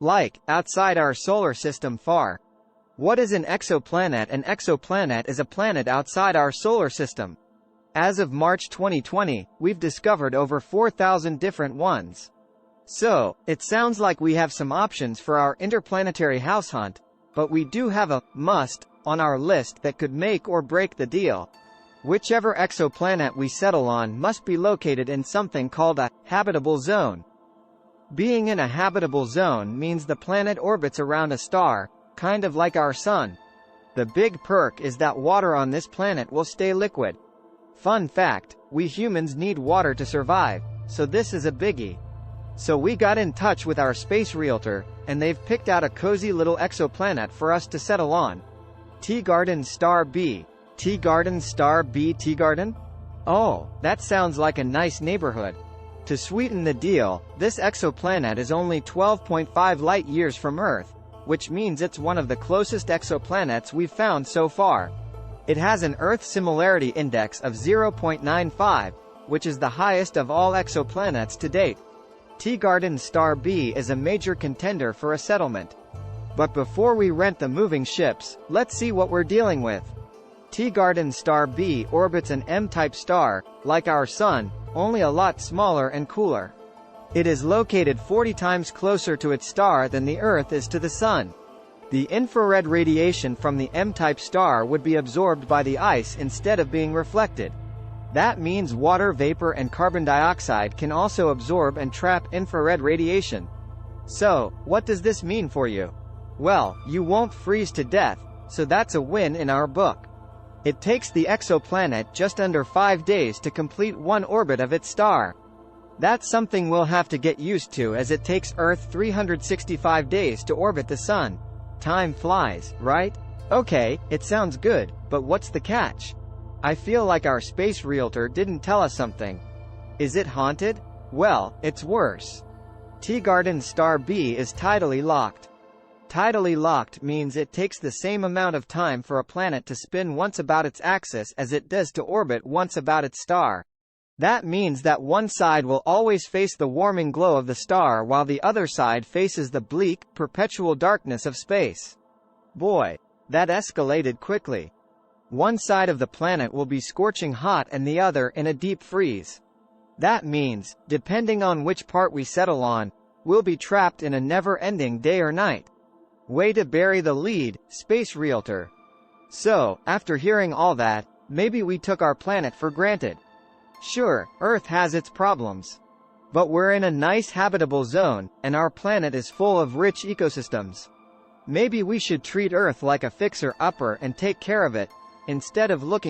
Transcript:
Like, outside our solar system far. What is an exoplanet? An exoplanet is a planet outside our solar system. As of March 2020, we've discovered over 4,000 different ones. So, it sounds like we have some options for our interplanetary house hunt, but we do have a must on our list that could make or break the deal. Whichever exoplanet we settle on must be located in something called a habitable zone. Being in a habitable zone means the planet orbits around a star, kind of like our sun. The big perk is that water on this planet will stay liquid. Fun fact, we humans need water to survive, so this is a biggie. So we got in touch with our space realtor, and they've picked out a cozy little exoplanet for us to settle on. Teegarden Star B. Teegarden Star B. Teegarden? Oh, that sounds like a nice neighborhood. To sweeten the deal, this exoplanet is only 12.5 light-years from Earth, which means it's one of the closest exoplanets we've found so far. It has an Earth similarity index of 0.95, which is the highest of all exoplanets to date. Teegarden Star B is a major contender for a settlement. But before we rent the moving ships, let's see what we're dealing with. Teegarden Star B orbits an M-type star, like our Sun, only a lot smaller and cooler. It is located 40 times closer to its star than the Earth is to the Sun. The infrared radiation from the M-type star would be absorbed by the ice instead of being reflected. That means water vapor and carbon dioxide can also absorb and trap infrared radiation. So, what does this mean for you? Well, you won't freeze to death, so that's a win in our book. It takes the exoplanet just under 5 days to complete one orbit of its star. That's something we'll have to get used to, as it takes Earth 365 days to orbit the Sun. Time flies, right? Okay, it sounds good, but what's the catch? I feel like our space realtor didn't tell us something. Is it haunted? Well, it's worse. Teegarden Star B is tidally locked. Tidally locked means it takes the same amount of time for a planet to spin once about its axis as it does to orbit once about its star. That means that one side will always face the warming glow of the star while the other side faces the bleak, perpetual darkness of space. Boy, that escalated quickly. One side of the planet will be scorching hot and the other in a deep freeze. That means, depending on which part we settle on, we'll be trapped in a never-ending day or night. Way to bury the lead, space realtor. So, after hearing all that, maybe we took our planet for granted. Sure, Earth has its problems. But we're in a nice habitable zone, and our planet is full of rich ecosystems. Maybe we should treat Earth like a fixer-upper and take care of it, instead of looking